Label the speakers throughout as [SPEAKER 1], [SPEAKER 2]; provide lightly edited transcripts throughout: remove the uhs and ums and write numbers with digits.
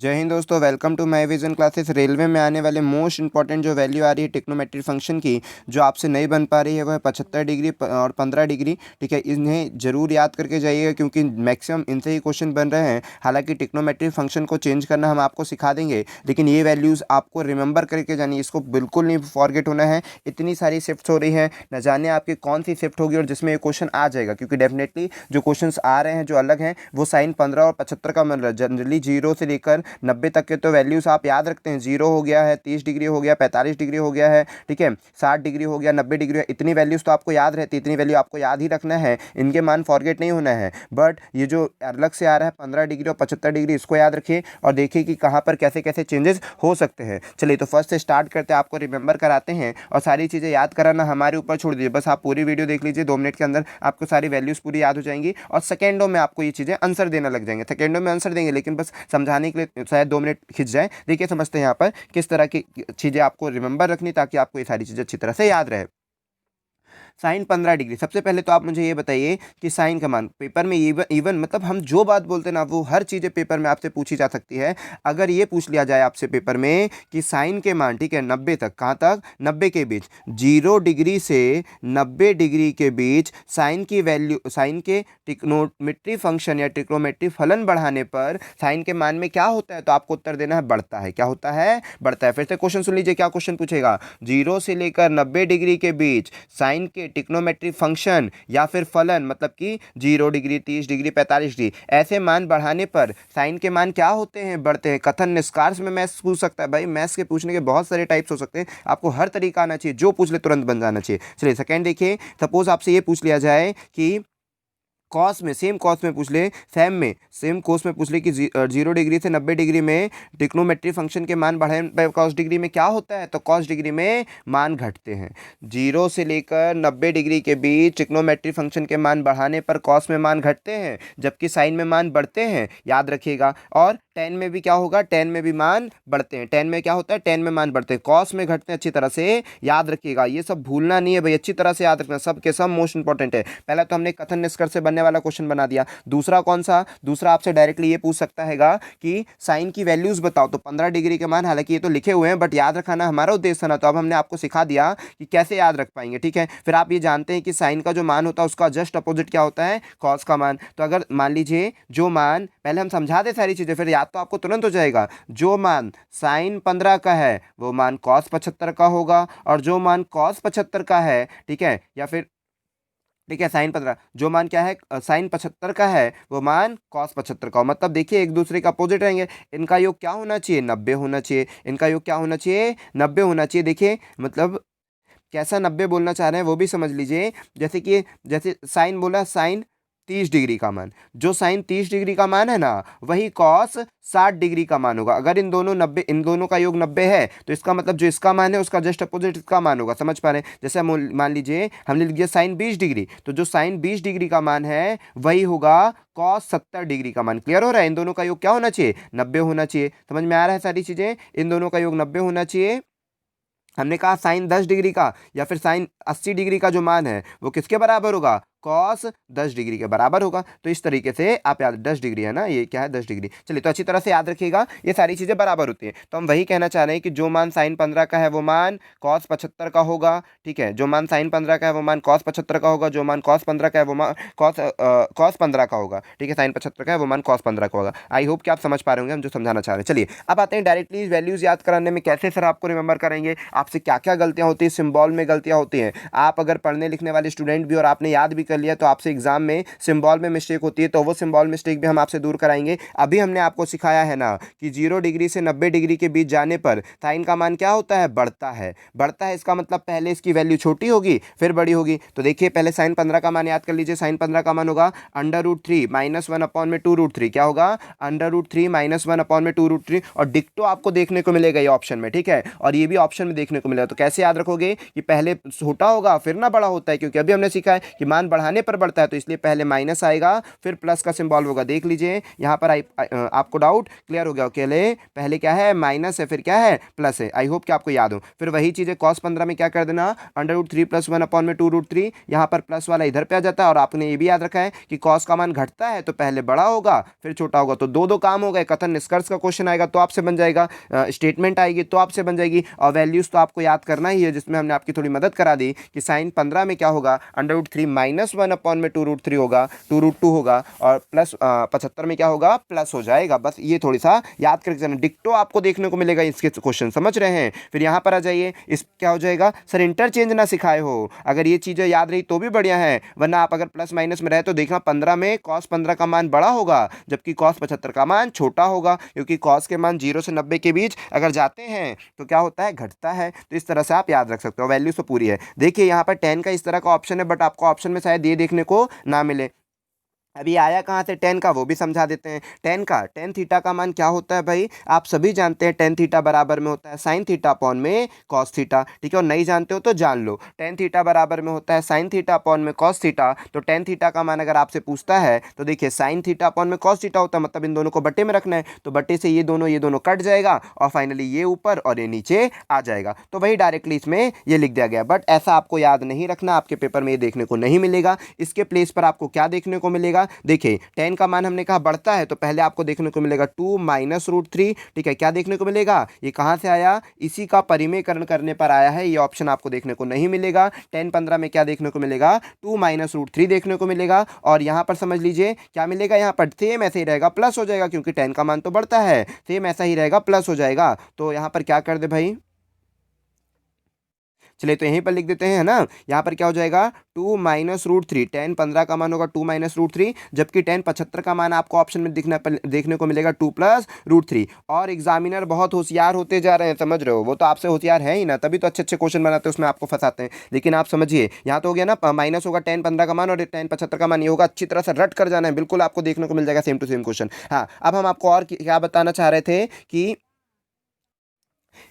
[SPEAKER 1] जय हिंद दोस्तों, welcome to my vision classes. Railway में आने वाले मोस्ट इंपॉर्टेंट जो वैल्यू आ रही है ट्रिग्नोमेट्री फंक्शन की, जो आपसे नहीं बन पा रही है, वह 75 डिग्री और 15 डिग्री। ठीक है, इन्हें जरूर याद करके जाइएगा क्योंकि मैक्सिमम इनसे ही क्वेश्चन बन रहे हैं। हालांकि ट्रिग्नोमेट्री फंक्शन को चेंज करना हम आपको सिखा देंगे, लेकिन ये वैल्यूज़ आपको रिमेंबर करके जानी, इसको बिल्कुल नहीं फॉरगेट होना है। इतनी सारी शिफ्ट हो रही हैं, न जाने आपकी कौन सी शिफ्ट होगी और जिसमें ये क्वेश्चन आ जाएगा, क्योंकि डेफिनेटली जो क्वेश्चन आ रहे हैं जो अलग हैं वो साइन 15 और 75 का मिल रहा है। जनरली 0 से लेकर 90 तक के तो वैल्यूज़ आप याद रखते हैं। 0 हो गया है, 30 डिग्री हो गया, 45 डिग्री हो गया है, ठीक है, 60 डिग्री हो गया, 90 डिग्री, इतनी वैल्यूज़ तो आपको याद रहती है। इतनी वैल्यू आपको याद ही रखना है, इनके मान फॉरगेट नहीं होना है। बट ये जो अलग से आ रहा है 15 डिग्री और 75 डिग्री, इसको याद रखिए और देखिए कि कहाँ पर कैसे कैसे चेंजेस हो सकते हैं। चलिए तो फर्स्ट से स्टार्ट करते हैं, आपको रिमेंबर कराते हैं और सारी चीज़ें याद कराना हमारे ऊपर छोड़ दीजिए। बस आप पूरी वीडियो देख लीजिए, 2 मिनट के अंदर आपको सारी वैल्यूज़ पूरी याद हो जाएंगी और सेकेंडों में आपको ये चीज़ें आंसर देना लग जाएंगे। सेकेंडों में आंसर देंगे, लेकिन बस समझाने के लिए शायद 2 मिनट खिंच जाए। देखिए समझते हैं यहाँ पर किस तरह की चीज़ें आपको रिमेंबर रखनी, ताकि आपको ये सारी चीज़ें अच्छी तरह से याद रहे। साइन 15 डिग्री, सबसे पहले तो आप मुझे ये बताइए कि साइन का मान पेपर में इवन मतलब हम जो बात बोलते हैं ना, वो हर चीज़ें पेपर में आपसे पूछी जा सकती है। अगर ये पूछ लिया जाए आपसे पेपर में कि साइन के मान, ठीक है, 90 तक, कहाँ तक, 90 के बीच, 0 डिग्री से 90 डिग्री के बीच साइन की वैल्यू, साइन के ट्रिग्नोमेट्री फंक्शन या ट्रिग्नोमेट्री फलन बढ़ाने पर साइन के मान में क्या होता है, तो आपको उत्तर देना है बढ़ता है। क्या होता है? बढ़ता है। फिर से क्वेश्चन सुन लीजिए, क्या क्वेश्चन पूछेगा। 0 से लेकर 90 डिग्री के बीच साइन के ट्रिग्नोमेट्री फंक्शन या फिर फलन, मतलब कि 0 डिग्री, 30 डिग्री, 45 डिग्री, ऐसे मान बढ़ाने पर साइन के मान क्या होते हैं? बढ़ते हैं। कथन निष्कार्ष में मैथ्स पूछ सकता है भाई, मैथ्स के पूछने के बहुत सारे टाइप्स हो सकते हैं, आपको हर तरीका आना चाहिए, जो पूछ ले तुरंत बन जाना चाहिए। चलिए सेकंड देखिए, सपोज आपसे ये पूछ लिया जाए कि कॉस में, सेम कॉस में पूछ ले, सेम कॉस में पूछ ले कि 0 डिग्री से 90 डिग्री में ट्रिग्नोमेट्री फंक्शन के मान बढ़ाने पर कॉस डिग्री में क्या होता है, तो कॉस डिग्री में मान घटते हैं। 0 से लेकर 90 डिग्री के बीच ट्रिग्नोमेट्री फंक्शन के मान बढ़ाने पर कॉस में मान घटते हैं, जबकि साइन में मान बढ़ते हैं, याद रखिएगा। और टेन में भी क्या होगा, टेन में भी मान बढ़ते हैं। टेन में क्या होता है, टेन में मान बढ़ते हैं, कॉस में घटते हैं। अच्छी तरह से याद रखिएगा, ये सब भूलना नहीं है भाई, अच्छी तरह से याद रखना, सब के सब मोस्ट इंपॉर्टेंट है। पहला तो हमने कथन निष्कर्ष से बनने वाला क्वेश्चन बना दिया। दूसरा कौन सा? दूसरा आपसे डायरेक्टली ये पूछ सकता हैगा कि साइन की वैल्यूज बताओ, तो 15 डिग्री के मान, हालांकि ये तो लिखे हुए हैं बट याद रखाना हमारा उद्देश्य ना, तो अब हमने आपको सिखा दिया कि कैसे याद रख पाएंगे। ठीक है, फिर आप ये जानते हैं कि साइन का जो मान होता है उसका जस्ट अपोजिट क्या होता है, कॉस का मान। तो अगर मान लीजिए जो मान, पहले हम समझा दे सारी चीजें, फिर याद तो आपको तुरंत हो जाएगा। जो मान साइन 15 का है वो मान कॉस 75 का होगा, और जो मान कॉस 75 का है, ठीक है, या फिर ठीक है, साइन 15, जो मान क्या है, साइन 75 का है वो मान कॉस 75 का हो। मतलब देखिए एक दूसरे का अपोजिट रहेंगे। इनका योग क्या होना चाहिए, 90 होना चाहिए। इनका योग क्या होना चाहिए, 90 होना चाहिए। देखिए मतलब कैसा 90 बोलना चाह रहे हैं वो भी समझ लीजिए। जैसे साइन बोला, साइन 30 डिग्री का मान, जो साइन 30 डिग्री का मान है ना, वही कॉस 60 डिग्री का मान होगा। अगर इन दोनों 90, इन दोनों का योग 90 है, तो इसका मतलब जो इसका मान है उसका जस्ट अपोजिट इसका मान होगा। समझ पा रहे हैं? जैसे मान लीजिए हमने लिख दिया साइन 20 डिग्री, तो जो साइन 20 डिग्री का मान है वही होगा कॉस 70 डिग्री का मान। क्लियर हो रहा है? इन दोनों का योग क्या होना चाहिए, 90 होना चाहिए। समझ में आ रहा है सारी चीजें? इन दोनों का योग 90 होना चाहिए। हमने कहा साइन 10 डिग्री का या फिर साइन 80 डिग्री का जो मान है वो किसके बराबर होगा, कॉस 10 डिग्री के बराबर होगा। तो इस तरीके से आप याद, 10 डिग्री है ना, ये क्या है, 10 डिग्री। चलिए तो अच्छी तरह से याद रखिएगा, ये सारी चीजें बराबर होती हैं। तो हम वही कहना चाह रहे हैं कि जो मान साइन 15 का है वो मान कॉस 75 का होगा। ठीक है, जो मान साइन 15 का है वो मान कॉस 75 का होगा, जो मान कॉस 15 का है वो मान कॉस 15 का होगा। ठीक है, साइन 75 का है वो मान कॉस 15 का होगा। आई होप कि आप समझ पा रहे होंगे हम जो समझाना चाह रहे हैं। चलिए अब आते हैं डायरेक्टली वैल्यूज याद कराने में कैसे सर आपको रिमेंबर करेंगे, आपसे क्या क्या गलतियां होती है, सिंबल में गलतियां होती हैं। आप अगर पढ़ने लिखने वाले स्टूडेंट भी और आपने याद भी कर लिया, तो आपसे एग्जाम में सिंबल में मिस्टेक होती है, तो वो सिंबल मिस्टेक भी हम आपसे दूर कराएंगे। अभी हमने आपको सिखाया है ना कि 0 डिग्री से 90 डिग्री के बीच जाने पर साइन का मान क्या होता है, बढ़ता है। बढ़ता है इसका मतलब पहले इसकी वैल्यू छोटी होगी फिर बड़ी होगी। तो देखिए पहले साइन 15 का मान याद कर लीजिए। साइन 15 का मान होगा √3 -1 अपॉन में 2√3। क्या होगा, √3 -1 अपॉन में 2√3। और डिक्टो आपको देखने को मिलेगा ये ऑप्शन में। ठीक है, और ये भी ऑप्शन में देखने को मिलेगा। तो कैसे याद रखोगे कि पहले छोटा होगा फिर ना बड़ा होता है, क्योंकि अभी हमने सीखा है कि मान बढ़ाने पर बढ़ता है, तो इसलिए पहले माइनस आएगा फिर प्लस का सिंबल होगा। देख लीजिए यहाँ पर आपको डाउट क्लियर हो गया। अकेले पहले क्या है माइनस है, फिर क्या है प्लस है। आई होप कि आपको याद हो। फिर वही चीज़ है cos 15 में क्या कर देना, √3 + 1/2√3, यहाँ पर प्लस वाला इधर पे आ जाता है। और आपने ये भी याद रखा है कि cos का मान घटता है तो पहले बड़ा होगा फिर छोटा होगा। तो दो दो काम हो गए। कथन निष्कर्ष का क्वेश्चन आएगा तो आपसे बन जाएगा, स्टेटमेंट आएगी तो आपसे बन जाएगी, और वैल्यूज तो आपको याद करना ही है, जिसमें हमने आपकी थोड़ी मदद करा दी कि sin 15 में क्या होगा, √3 - 1/2√3 होगा, 2√2 होगा, और प्लस 75 में क्या होगा, प्लस हो जाएगा। बस ये थोड़ी सा याद करके जाना। डिक्टो आपको देखने को मिलेगा इसके क्वेश्चन, समझ रहे हैं। फिर यहाँ पर आ जाइए, इस क्या हो जाएगा, सर इंटरचेंज ना सिखाए हो। अगर ये चीज़ें याद रही तो भी बढ़िया है, वरना आप अगर प्लस माइनस में रहे तो देखना 15 में cos 15 का मान बड़ा होगा जबकि cos 75 का मान छोटा होगा, क्योंकि cos के मान 0 से 90 के बीच अगर जाते हैं तो क्या होता है, घटता है। तो इस तरह से आप याद रख सकते हो। वैल्यू तो पूरी है। देखिए यहाँ पर 10 का इस तरह का ऑप्शन है, बट आपको ऑप्शन में शायद ये देखने को ना मिले। अभी आया कहाँ से 10 का, वो भी समझा देते हैं। 10 थीटा का मान क्या होता है भाई, आप सभी जानते हैं 10 थीटा बराबर में होता है sin थीटा अपॉन में cos थीटा, ठीक है। और नहीं जानते हो तो जान लो, 10 थीटा बराबर में होता है sin थीटा अपॉन में cos थीटा। तो 10 थीटा का मान अगर आपसे पूछता है तो देखिए sin थीटा अपॉन में cos थीटा होता है, मतलब इन दोनों को बट्टे में रखना है। तो बट्टे से ये दोनों कट जाएगा और फाइनली ये ऊपर और ये नीचे आ जाएगा। तो वही डायरेक्टली इसमें ये लिख दिया गया। बट ऐसा आपको याद नहीं रखना, आपके पेपर में ये देखने को नहीं मिलेगा। इसके प्लेस पर आपको क्या देखने को मिलेगा, देखिए 10 का मान हमने कहा बढ़ता है तो पहले आपको देखने को मिलेगा 2 - √3, ठीक है। क्या देखने को मिलेगा, ये कहां से आया, इसी का परिमेयकरण करने पर आया है। ये ऑप्शन आपको देखने को नहीं मिलेगा। 10-15 में क्या देखने को मिलेगा, 2 - √3 देखने को मिलेगा। और यहां पर समझ लीजिए क्या मिलेगा, यहां पर सेम ऐसे ही रहेगा, प्लस हो जाएगा, क्योंकि 10 का मान तो बढ़ता है, सेम ऐसा ही रहेगा, प्लस हो जाएगा। तो यहां पर क्या कर दे भाई, चलिए तो यहीं पर लिख देते हैं, है ना। यहाँ पर क्या हो जाएगा, 2 - √3, 10 15 का मान होगा 2 - √3, जबकि 10 75 का मान आपको ऑप्शन में देखने को मिलेगा 2 + √3। और एग्जामिनर बहुत होशियार होते जा रहे हैं, समझ रहे हो। वो तो आपसे होशियार है ही ना, तभी तो अच्छे अच्छे क्वेश्चन बनाते हैं, उसमें आपको फंसाते हैं। लेकिन आप समझिए, यहाँ तो हो गया ना, माइनस होगा 10 15 का मान और 10 75 का मान, ये होगा। अच्छी तरह से रट कर जाना है, बिल्कुल आपको देखने को मिल जाएगा सेम टू सेम क्वेश्चन। हाँ, अब हम आपको और क्या बताना चाह रहे थे कि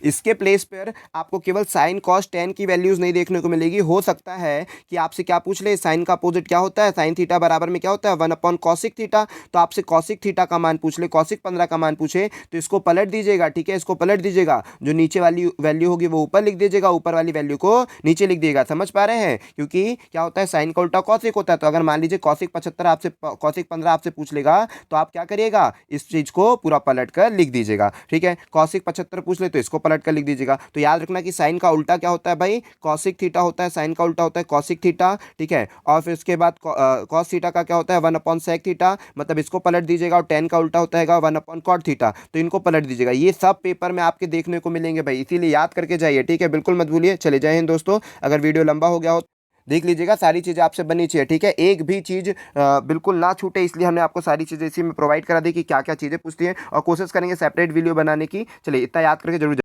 [SPEAKER 1] इसके प्लेस पर आपको केवल साइन कॉस 10 की वैल्यूज नहीं देखने को मिलेगी। हो सकता है कि आपसे क्या पूछ ले, साइन का अपोजिट क्या होता है, साइन थीटा बराबर में क्या होता है, 1/cosic थीटा। तो आपसे cosic थीटा का मान पूछ ले, cosic 15 का मान पूछे तो इसको पलट दीजिएगा, ठीक है। इसको पलट दीजिएगा, जो नीचे वाली वैल्यू होगी वो ऊपर लिख दीजिएगा, ऊपर वाली वैल्यू को नीचे लिख दीजिएगा। समझ पा रहे हैं, क्योंकि क्या होता है, साइन का उल्टा cosic होता है। तो अगर मान लीजिए cosic 75 आपसे cosic 15 आपसे पूछ लेगा तो आप क्या करिएगा, इस चीज को पूरा पलट कर लिख दीजिएगा, ठीक है। cosic 75 पूछ ले तो इसको पलट कर लिख दीजिएगा। तो याद रखना कि साइन का उल्टा क्या होता है भाई, cosic थीटा होता है। साइन का उल्टा होता है cosic थीटा, ठीक है। और फिर उसके बाद cos थीटा का क्या होता है, 1/sec थीटा, मतलब इसको पलट दीजिएगा। और 10 का उल्टा होता है 1/cot थीटा, तो इनको पलट दीजिएगा। ये सब पेपर में आपके देखने को मिलेंगे भाई, इसीलिए याद करके जाइए, ठीक है। बिल्कुल मत भूलिए। चले जय हिंद दोस्तों। अगर वीडियो लंबा हो गया हो देख लीजिएगा, सारी चीज़ें आपसे बननी चाहिए, ठीक है। एक भी चीज़ बिल्कुल ना छूटे, इसलिए हमने आपको सारी चीज़ें इसी में प्रोवाइड करा दी कि क्या क्या चीज़ें पूछती हैं, और कोशिश करेंगे सेपरेट वीडियो बनाने की। चलिए इतना याद करके जरूर